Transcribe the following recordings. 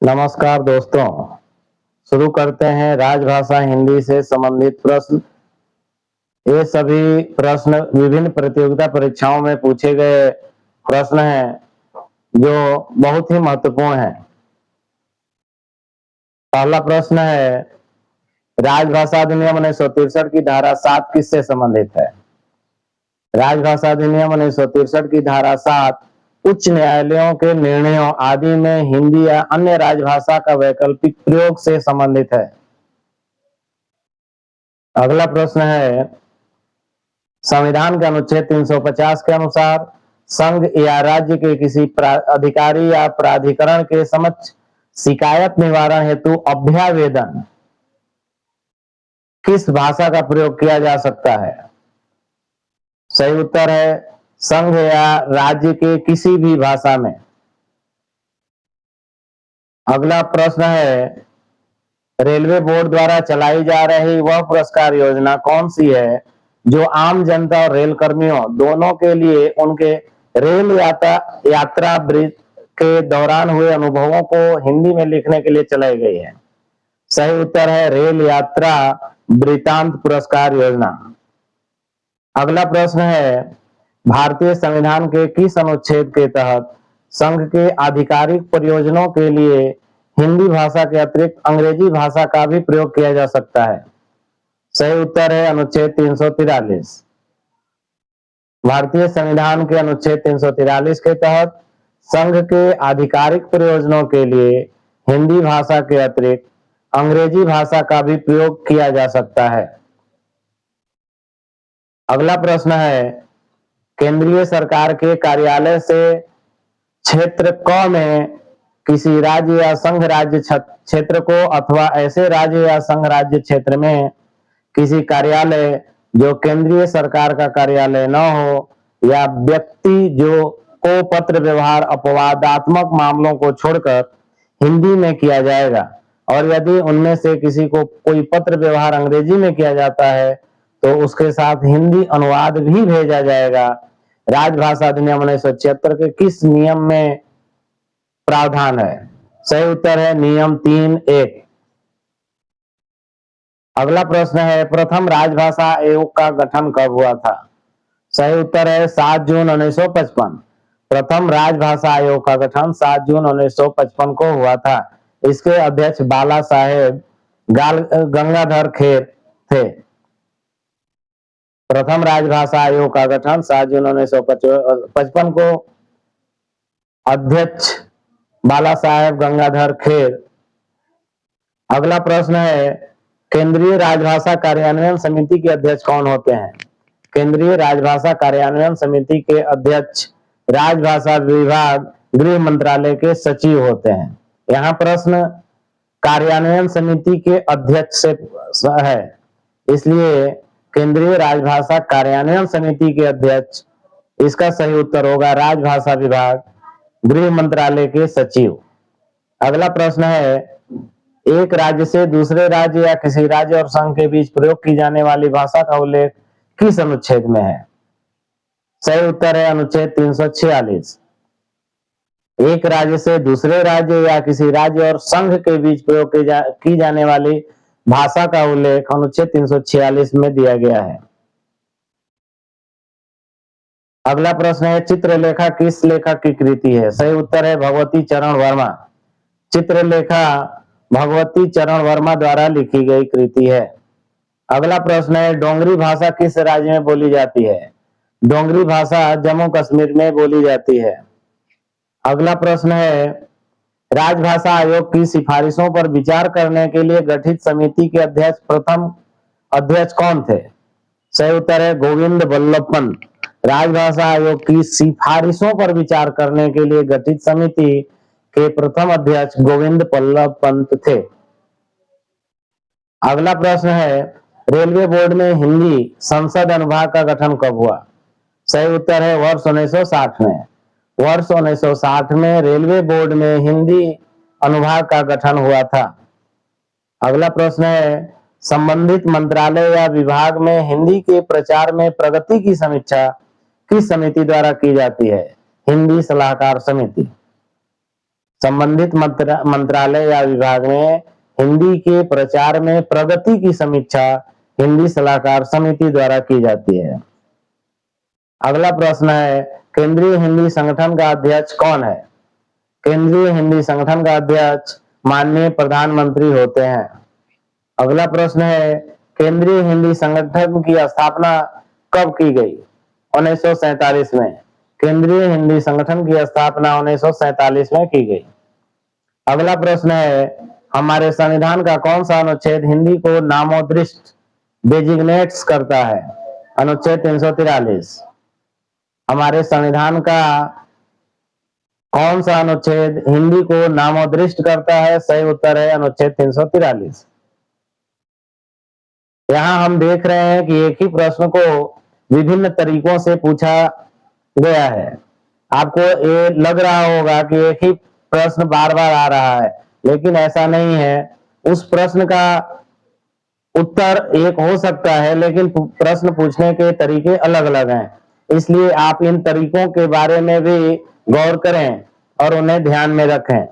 नमस्कार दोस्तों, शुरू करते हैं राजभाषा हिंदी से संबंधित प्रश्न। ये सभी प्रश्न विभिन्न प्रतियोगिता परीक्षाओं में पूछे गए प्रश्न हैं जो बहुत ही महत्वपूर्ण हैं। पहला प्रश्न है, राजभाषा अधिनियम 1963 की धारा 7 किससे संबंधित है? राजभाषा अधिनियम 1963 की धारा 7 उच्च न्यायालयों के निर्णयों आदि में हिंदी या अन्य राजभाषा का वैकल्पिक प्रयोग से संबंधित है। अगला प्रश्न है, संविधान के अनुच्छेद 350 के अनुसार संघ या राज्य के किसी अधिकारी या प्राधिकरण के समक्ष शिकायत निवारण हेतु अभ्यावेदन किस भाषा का प्रयोग किया जा सकता है? सही उत्तर है संघ या राज्य के किसी भी भाषा में। अगला प्रश्न है, रेलवे बोर्ड द्वारा चलाई जा रही वह पुरस्कार योजना कौन सी है जो आम जनता और रेल कर्मियों दोनों के लिए उनके रेल यात्रा के दौरान हुए अनुभवों को हिंदी में लिखने के लिए चलाई गई है? सही उत्तर है रेल यात्रा वृतांत पुरस्कार योजना। अगला प्रश्न है, भारतीय संविधान के किस अनुच्छेद के तहत संघ के आधिकारिक प्रयोजनों के लिए हिंदी भाषा के अतिरिक्त अंग्रेजी भाषा का भी प्रयोग किया जा सकता है? सही उत्तर है अनुच्छेद 343। भारतीय संविधान के अनुच्छेद 343 के तहत संघ के आधिकारिक प्रयोजनों के लिए हिंदी भाषा के अतिरिक्त अंग्रेजी भाषा का भी प्रयोग किया जा सकता है। अगला प्रश्न है, केंद्रीय सरकार के कार्यालय से क्षेत्र क में किसी राज्य या संघ राज्य क्षेत्र को अथवा ऐसे राज्य या संघ राज्य क्षेत्र में किसी कार्यालय जो केंद्रीय सरकार का कार्यालय न हो या व्यक्ति जो को पत्र व्यवहार अपवादात्मक मामलों को छोड़कर हिंदी में किया जाएगा और यदि उनमें से किसी को कोई पत्र व्यवहार अंग्रेजी में किया जाता है तो उसके साथ हिंदी अनुवाद भी भेजा जाएगा। राजभाषा अधिनियम 1976 के किस नियम में प्रावधान है? सही उत्तर है नियम 3(1). अगला प्रश्न है, प्रथम राजभाषा आयोग का गठन कब हुआ था? सही उत्तर है 7 जून 1955। प्रथम राजभाषा आयोग का गठन 7 जून 1955 को हुआ था। इसके अध्यक्ष बाला साहेब गंगाधर खेर थे। प्रथम राजभाषा आयोग का गठन 7 जून 1955 को, अध्यक्ष बाला साहेब गंगाधर खेर। अगला प्रश्न है, केंद्रीय राजभाषा कार्यान्वयन समिति के अध्यक्ष कौन होते हैं? केंद्रीय राजभाषा कार्यान्वयन समिति के अध्यक्ष राजभाषा विभाग गृह मंत्रालय के सचिव होते हैं। यहाँ प्रश्न कार्यान्वयन समिति के अध्यक्ष से है, इसलिए केंद्रीय राजभाषा कार्यान्वयन समिति के अध्यक्ष, इसका सही उत्तर होगा राजभाषा विभाग गृह मंत्रालय के सचिव। अगला प्रश्न है, एक राज्य से दूसरे राज्य या किसी राज्य और संघ के बीच प्रयोग की जाने वाली भाषा का उल्लेख किस अनुच्छेद में है? सही उत्तर है अनुच्छेद 346। एक राज्य से दूसरे राज्य या किसी राज्य और संघ के बीच प्रयोग की जाने वाली भाषा का उल्लेख अनुच्छेद 346 में दिया गया है। अगला प्रश्न है, चित्रलेखा किस लेखक की कृति है? सही उत्तर है भगवती चरण वर्मा। चित्रलेखा भगवती चरण वर्मा द्वारा लिखी गई कृति है। अगला प्रश्न है, डोंगरी भाषा किस राज्य में बोली जाती है? डोंगरी भाषा जम्मू कश्मीर में बोली जाती है। अगला प्रश्न है, राजभाषा आयोग की सिफारिशों पर विचार करने के लिए गठित समिति के प्रथम अध्यक्ष कौन थे? सही उत्तर है गोविंद बल्लभ पंत। राजभाषा आयोग की सिफारिशों पर विचार करने के लिए गठित समिति के प्रथम अध्यक्ष गोविंद बल्लभ पंत थे। अगला प्रश्न है, रेलवे बोर्ड में हिंदी संसद अनुभाग का गठन कब हुआ? सही उत्तर है वर्ष 1960 में। वर्ष 1960 में रेलवे बोर्ड में हिंदी अनुभाग का गठन हुआ था। अगला प्रश्न है, संबंधित मंत्रालय या विभाग में हिंदी के प्रचार में प्रगति की समीक्षा किस समिति द्वारा की जाती है? हिंदी सलाहकार समिति। संबंधित मंत्रालय या विभाग में हिंदी के प्रचार में प्रगति की समीक्षा हिंदी सलाहकार समिति द्वारा की जाती है। अगला प्रश्न है, केंद्रीय हिंदी संगठन का अध्यक्ष कौन है? केंद्रीय हिंदी संगठन का अध्यक्ष माननीय प्रधानमंत्री होते हैं। अगला प्रश्न है, केंद्रीय हिंदी संगठन की स्थापना कब की गई? 1947 में। केंद्रीय हिंदी संगठन की स्थापना 1947 में की गई। अगला प्रश्न है, हमारे संविधान का कौन सा अनुच्छेद हिंदी को नामोदृष्ट डेजिग्नेट्स करता है? अनुच्छेद 343। हमारे संविधान का कौन सा अनुच्छेद हिंदी को नामोदृष्ट करता है? सही उत्तर है अनुच्छेद 343। यहाँ हम देख रहे हैं कि एक ही प्रश्न को विभिन्न तरीकों से पूछा गया है। आपको ये लग रहा होगा कि एक ही प्रश्न बार बार आ रहा है, लेकिन ऐसा नहीं है। उस प्रश्न का उत्तर एक हो सकता है, लेकिन प्रश्न पूछने के तरीके अलग अलग हैं। इसलिए आप इन तरीकों के बारे में भी गौर करें और उन्हें ध्यान में रखें।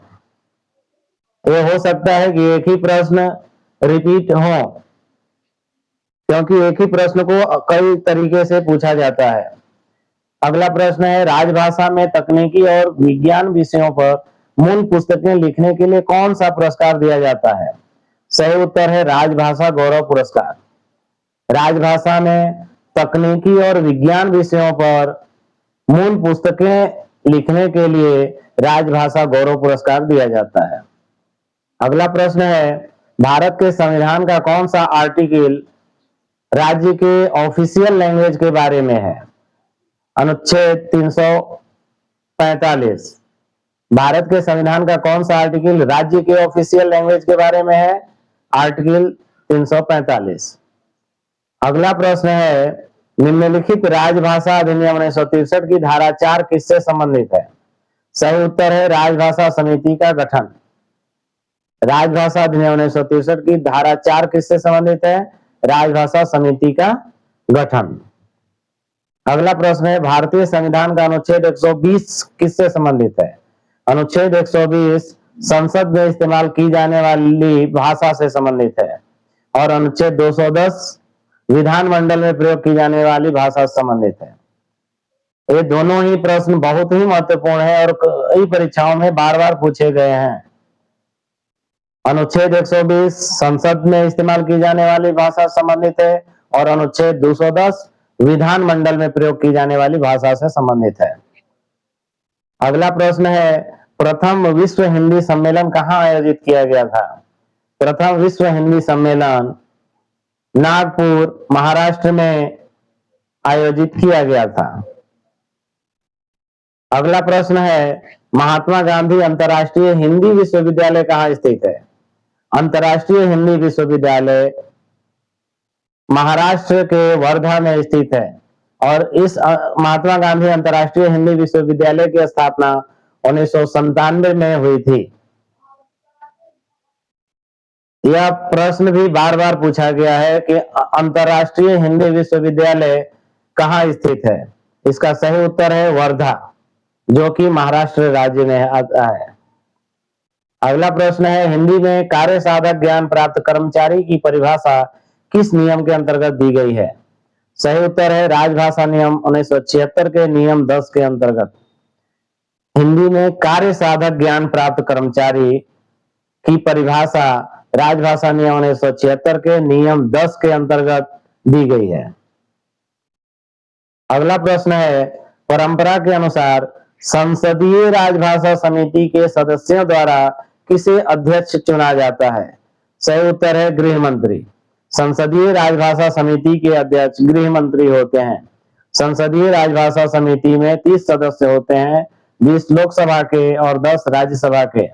ये हो सकता है कि एक ही प्रश्न रिपीट हो, क्योंकि एक ही प्रश्न को कई तरीके से पूछा जाता है। अगला प्रश्न है, राजभाषा में तकनीकी और विज्ञान विषयों पर मूल पुस्तकें लिखने के लिए कौन सा पुरस्कार दिया जाता है? सही उत्तर है राजभाषा गौरव पुरस्कार। राजभाषा में तकनीकी और विज्ञान विषयों पर मूल पुस्तकें लिखने के लिए राजभाषा गौरव पुरस्कार दिया जाता है। अगला प्रश्न है, भारत के संविधान का कौन सा आर्टिकल राज्य के ऑफिशियल लैंग्वेज के बारे में है? अनुच्छेद 345। भारत के संविधान का कौन सा आर्टिकल राज्य के ऑफिशियल लैंग्वेज के बारे में है? आर्टिकल 345। अगला प्रश्न है, निम्नलिखित राजभाषा अधिनियम 1963 की धारा 4 किससे संबंधित है? सही उत्तर है राजभाषा समिति का गठन। राजभाषा अधिनियम 1963 की धारा 4 किससे संबंधित है? राजभाषा समिति का गठन। अगला प्रश्न है, भारतीय संविधान का अनुच्छेद 120 किससे संबंधित है? अनुच्छेद 120 संसद में इस्तेमाल की जाने वाली भाषा से संबंधित है और अनुच्छेद 210 विधानमंडल में प्रयोग की जाने वाली भाषा से संबंधित है। ये दोनों ही प्रश्न बहुत ही महत्वपूर्ण है और कई परीक्षाओं में बार बार पूछे गए हैं। अनुच्छेद 120 संसद में इस्तेमाल की जाने वाली भाषा से संबंधित है और अनुच्छेद 210 विधानमंडल में प्रयोग की जाने वाली भाषा से संबंधित है। अगला प्रश्न है, प्रथम विश्व हिंदी सम्मेलन कहाँ आयोजित किया गया था? प्रथम विश्व हिंदी सम्मेलन नागपुर महाराष्ट्र में आयोजित किया गया था। अगला प्रश्न है, महात्मा गांधी अंतर्राष्ट्रीय हिंदी विश्वविद्यालय कहाँ स्थित है? अंतर्राष्ट्रीय हिंदी विश्वविद्यालय महाराष्ट्र के वर्धा में स्थित है और इस महात्मा गांधी अंतर्राष्ट्रीय हिंदी विश्वविद्यालय की स्थापना 1997 में हुई थी। यह प्रश्न भी बार बार पूछा गया है कि अंतर्राष्ट्रीय हिंदी विश्वविद्यालय कहाँ स्थित है? इसका सही उत्तर है वर्धा, जो कि महाराष्ट्र राज्य में आता है। अगला प्रश्न है, हिंदी में कार्य साधक ज्ञान प्राप्त कर्मचारी की परिभाषा किस नियम के अंतर्गत दी गई है? सही उत्तर है राजभाषा नियम 1976 के नियम 10 के अंतर्गत। हिंदी में कार्य साधक ज्ञान प्राप्त कर्मचारी की परिभाषा राजभाषा नियम 1976 के नियम 10 के अंतर्गत दी गई है। अगला प्रश्न है, परंपरा के अनुसार संसदीय राजभाषा समिति के सदस्यों द्वारा किसे अध्यक्ष चुना जाता है? सही उत्तर है गृह मंत्री। संसदीय राजभाषा समिति के अध्यक्ष गृह मंत्री होते हैं। संसदीय राजभाषा समिति में 30 सदस्य होते हैं, 20 लोकसभा के और 10 राज्यसभा के।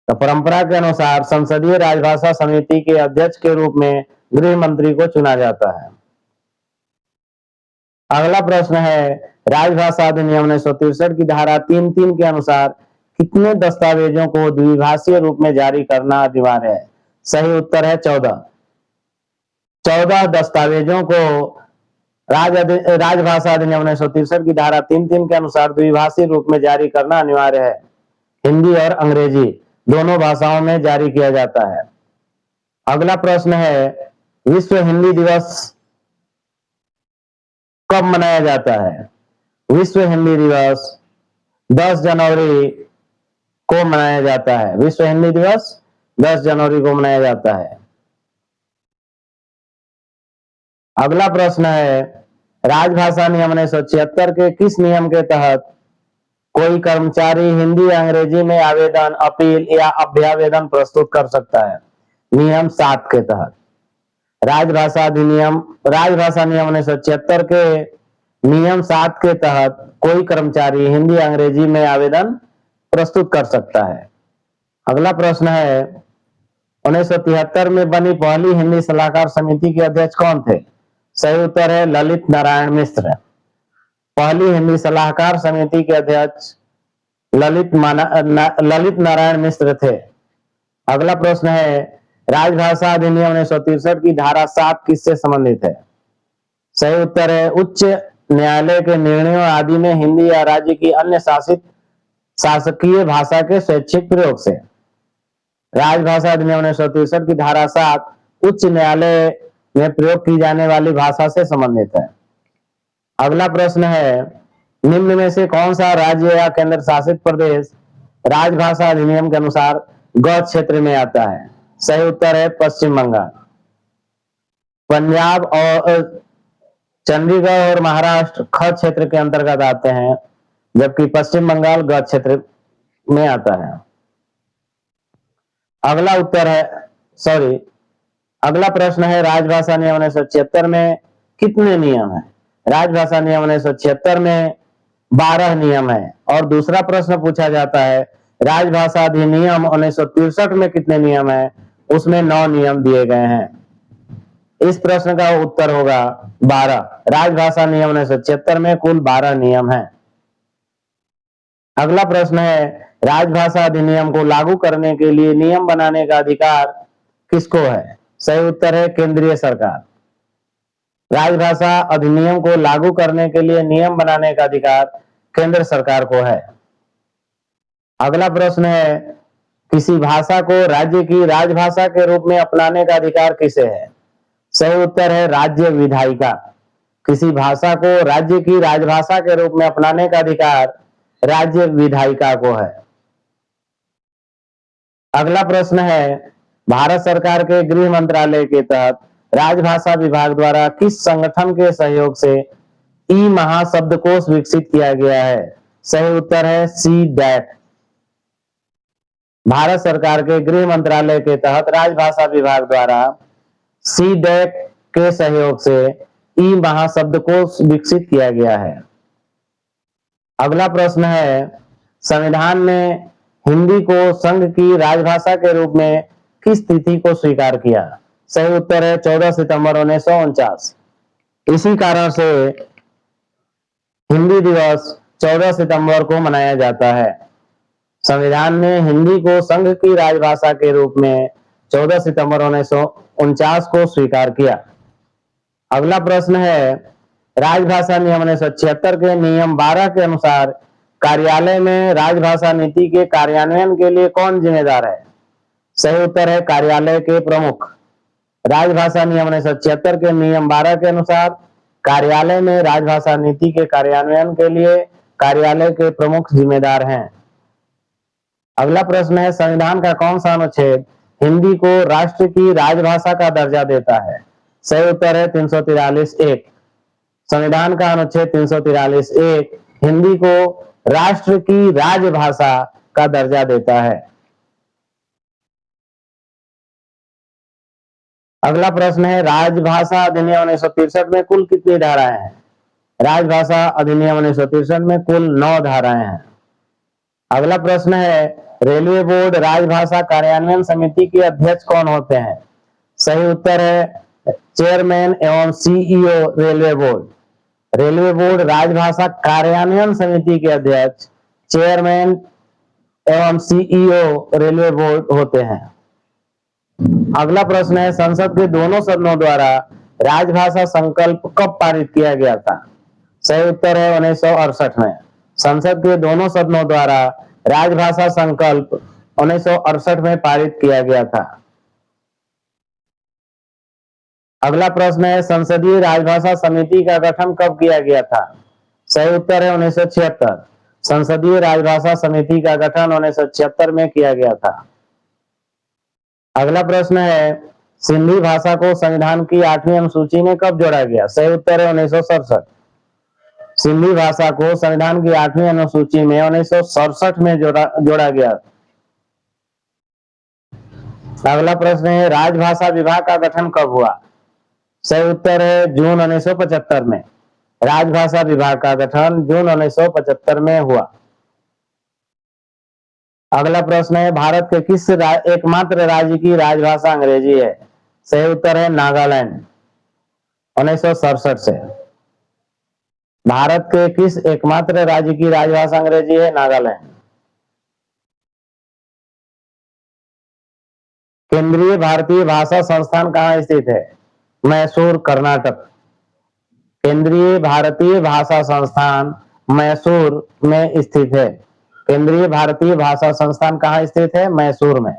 तो परंपरा के अनुसार संसदीय राजभाषा समिति के अध्यक्ष के रूप में गृह मंत्री को चुना जाता है। अगला प्रश्न है, राजभाषा अधिनियम 1963 की धारा 3(3) के अनुसार कितने दस्तावेजों को द्विभाषीय रूप में जारी करना अनिवार्य है? सही उत्तर है 14। 14 दस्तावेजों को राजभाषा अधिनियम 1963 की धारा 3(3) के अनुसार द्विभाषीय रूप में जारी करना अनिवार्य है। हिंदी और अंग्रेजी दोनों भाषाओं में जारी किया जाता है। अगला प्रश्न है, विश्व हिंदी दिवस कब मनाया जाता है? विश्व हिंदी दिवस 10 जनवरी को मनाया जाता है। विश्व हिंदी दिवस 10 जनवरी को मनाया जाता है। अगला प्रश्न है, राजभाषा नियम 1976 के किस नियम के तहत कोई कर्मचारी हिंदी या अंग्रेजी में आवेदन, अपील या अभ्यावेदन प्रस्तुत कर सकता है? नियम 7 के तहत। राजभाषा नियम 1976 के नियम 7 के तहत कोई कर्मचारी हिंदी या अंग्रेजी में आवेदन प्रस्तुत कर सकता है। अगला प्रश्न है, 1973 में बनी पहली हिंदी सलाहकार समिति के अध्यक्ष कौन थे? सही उत्तर है ललित नारायण मिश्र। पहली हिंदी सलाहकार समिति के अध्यक्ष ललित नारायण मिश्र थे। अगला प्रश्न है, राजभाषा अधिनियम 1963 की धारा 7 किससे संबंधित है? सही उत्तर है उच्च न्यायालय के निर्णयों आदि में हिंदी या राज्य की अन्य शासकीय भाषा के स्वैच्छिक प्रयोग से। राजभाषा अधिनियम 1963 की धारा 7 उच्च न्यायालय में प्रयोग की जाने वाली भाषा से संबंधित है। अगला प्रश्न है, निम्न में से कौन सा राज्य या केंद्र शासित प्रदेश राजभाषा अधिनियम के अनुसार ग क्षेत्र में आता है? सही उत्तर है पश्चिम बंगाल। पंजाब और चंडीगढ़ और महाराष्ट्र ख क्षेत्र के अंतर्गत आते हैं, जबकि पश्चिम बंगाल ग क्षेत्र में आता है। अगला प्रश्न है, राजभाषा नियम 1976 में कितने नियम है? राजभाषा नियम 1976 में 12 नियम है। और दूसरा प्रश्न पूछा जाता है, राजभाषा अधिनियम 1963 में कितने नियम है? उसमें 9 नियम दिए गए हैं। इस प्रश्न का उत्तर होगा 12। राजभाषा नियम 1976 में कुल 12 नियम है। अगला प्रश्न है, राजभाषा अधिनियम को लागू करने के लिए नियम बनाने का अधिकार किसको है? सही उत्तर है केंद्रीय सरकार। राजभाषा अधिनियम को लागू करने के लिए नियम बनाने का अधिकार केंद्र सरकार को है। अगला प्रश्न है, किसी भाषा को राज्य की राजभाषा के रूप में अपनाने का अधिकार किसे है? सही उत्तर है राज्य विधायिका। किसी भाषा को राज्य की राजभाषा के रूप में अपनाने का अधिकार राज्य विधायिका को है। अगला प्रश्न है, भारत सरकार के गृह मंत्रालय के तहत राजभाषा विभाग द्वारा किस संगठन के सहयोग से ई महाशब्दकोश विकसित किया गया है? सही उत्तर है CDAC। भारत सरकार के गृह मंत्रालय के तहत राजभाषा विभाग द्वारा CDAC के सहयोग से ई महाशब्दकोश विकसित किया गया है। अगला प्रश्न है, संविधान ने हिंदी को संघ की राजभाषा के रूप में किस तिथि को स्वीकार किया? सही उत्तर है 14 सितंबर 1949। इसी कारण से हिंदी दिवस 14 सितंबर को मनाया जाता है। संविधान ने हिंदी को संघ की राजभाषा के रूप में 14 सितंबर 1949 को स्वीकार किया। अगला प्रश्न है, राजभाषा नियम 1976 के नियम 12 के अनुसार कार्यालय में राजभाषा नीति के कार्यान्वयन के लिए कौन जिम्मेदार है? सही उत्तर है कार्यालय के प्रमुख। राजभाषा नियम 1976 के नियम 12 के अनुसार कार्यालय में राजभाषा नीति के कार्यान्वयन के लिए कार्यालय के प्रमुख जिम्मेदार हैं। अगला प्रश्न है, संविधान का कौन सा अनुच्छेद हिंदी को राष्ट्र की राजभाषा का दर्जा देता है? सही उत्तर है 343(1). संविधान का अनुच्छेद 343(1) हिंदी को राष्ट्र की राजभाषा का दर्जा देता है। अगला प्रश्न है, राजभाषा अधिनियम 1963 में कुल कितनी धाराएं हैं? राजभाषा अधिनियम 1963 में कुल 9 धाराएं हैं। अगला प्रश्न है, रेलवे बोर्ड राजभाषा कार्यान्वयन समिति के अध्यक्ष कौन होते हैं? सही उत्तर है चेयरमैन एवं CEO railway board. Railway board राजभाषा कार्यान्वयन समिति के अध्यक्ष चेयरमैन एवं CEO रेलवे बोर्ड होते हैं। अगला प्रश्न है, संसद के दोनों सदनों द्वारा राजभाषा संकल्प कब पारित किया गया था? सही उत्तर है 1968 में। संसद के दोनों सदनों द्वारा राजभाषा संकल्प 1968 में पारित किया गया था। अगला प्रश्न है, संसदीय राजभाषा समिति का गठन कब किया गया था? सही उत्तर है 1976। संसदीय राजभाषा समिति का गठन 1976 में किया गया था। अगला प्रश्न है, सिंधी भाषा को संविधान की 8वीं अनुसूची में कब जोड़ा गया? सही उत्तर है 1967। सिंधी भाषा को संविधान की 8वीं अनुसूची में 1967 में जोड़ा गया। अगला प्रश्न है, राजभाषा विभाग का गठन कब हुआ? सही उत्तर है जून 1975 में। राजभाषा विभाग का गठन जून 1975 में हुआ। अगला प्रश्न है, भारत के किस एकमात्र राज्य की राजभाषा अंग्रेजी है? सही उत्तर है नागालैंड, 1967 से। भारत के किस एकमात्र राज्य की राजभाषा अंग्रेजी है? नागालैंड। केंद्रीय भारतीय भाषा संस्थान कहाँ स्थित है? मैसूर, कर्नाटक। केंद्रीय भारतीय भाषा संस्थान मैसूर में स्थित है। केंद्रीय भारतीय भाषा संस्थान कहाँ स्थित है? मैसूर में।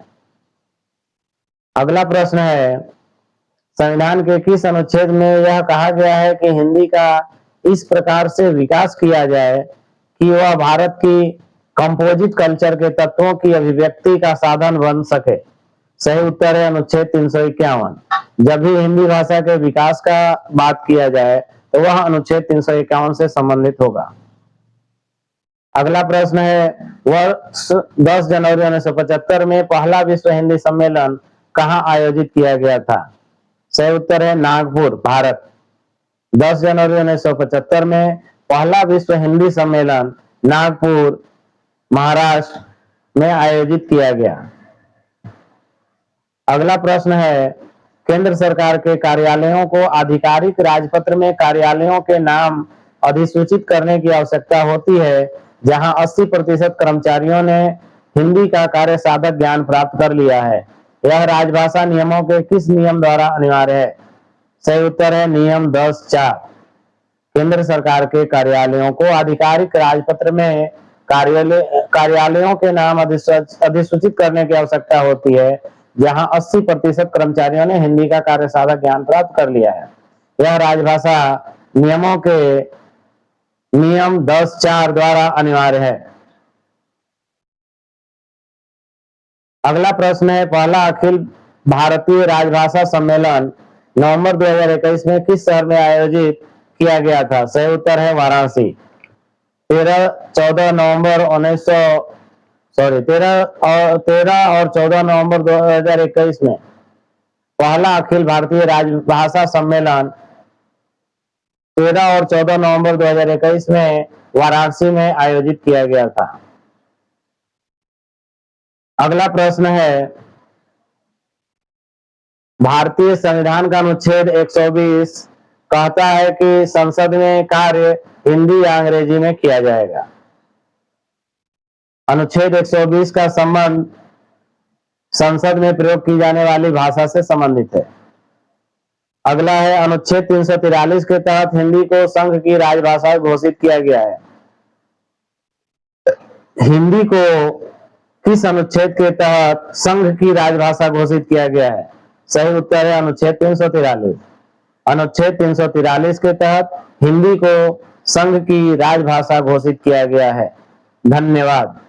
अगला प्रश्न है, संविधान के किस अनुच्छेद में यह कहा गया है कि हिंदी का इस प्रकार से विकास किया जाए कि वह भारत की कंपोजिट कल्चर के तत्वों की अभिव्यक्ति का साधन बन सके? सही उत्तर है अनुच्छेद 351। जब भी हिंदी भाषा के विकास का बात किया जाए तो वह अनुच्छेद 351 से संबंधित होगा। अगला प्रश्न है, वर्ष 10 जनवरी 1975 में पहला विश्व हिंदी सम्मेलन कहाँ आयोजित किया गया था? सही उत्तर है नागपुर, भारत। 10 जनवरी 1975 में पहला विश्व हिंदी सम्मेलन नागपुर, महाराष्ट्र में आयोजित किया गया। अगला प्रश्न है, केंद्र सरकार के कार्यालयों को आधिकारिक राजपत्र में कार्यालयों के नाम अधिसूचित करने की आवश्यकता होती है जहां 80% कर्मचारियों ने हिंदी का कार्य साधक ज्ञान प्राप्त कर लिया है। यह राजभाषा नियमों के किस नियम द्वारा अनिवार्य है? सही उत्तर है नियम 10(4). केंद्र सरकार के कार्यालयों को आधिकारिक राजपत्र में कार्यालयों के नाम अधिसूचित करने की आवश्यकता होती है जहां 80% कर्मचारियों ने हिंदी का कार्य साधक ज्ञान प्राप्त कर लिया है। यह राजभाषा नियमों के नियम 10(4) द्वारा अनिवार्य है। अगला प्रश्न है, पहला अखिल भारतीय राजभाषा सम्मेलन नवंबर 2021 में किस शहर में आयोजित किया गया था? सही उत्तर है वाराणसी। 13 और 14 नवंबर 2021 में पहला अखिल भारतीय राजभाषा सम्मेलन 13 और 14 नवंबर 2021 में वाराणसी में आयोजित किया गया था। अगला प्रश्न है, भारतीय संविधान का अनुच्छेद 120 कहता है कि संसद में कार्य हिंदी या अंग्रेजी में किया जाएगा। अनुच्छेद 120 का संबंध संसद में प्रयोग की जाने वाली भाषा से संबंधित है। अगला है, अनुच्छेद 343 के तहत हिंदी को संघ की राजभाषा घोषित किया गया है। हिंदी को किस अनुच्छेद के तहत संघ की राजभाषा घोषित किया गया है? सही उत्तर है अनुच्छेद 343। अनुच्छेद 343 के तहत हिंदी को संघ की राजभाषा घोषित किया गया है। धन्यवाद।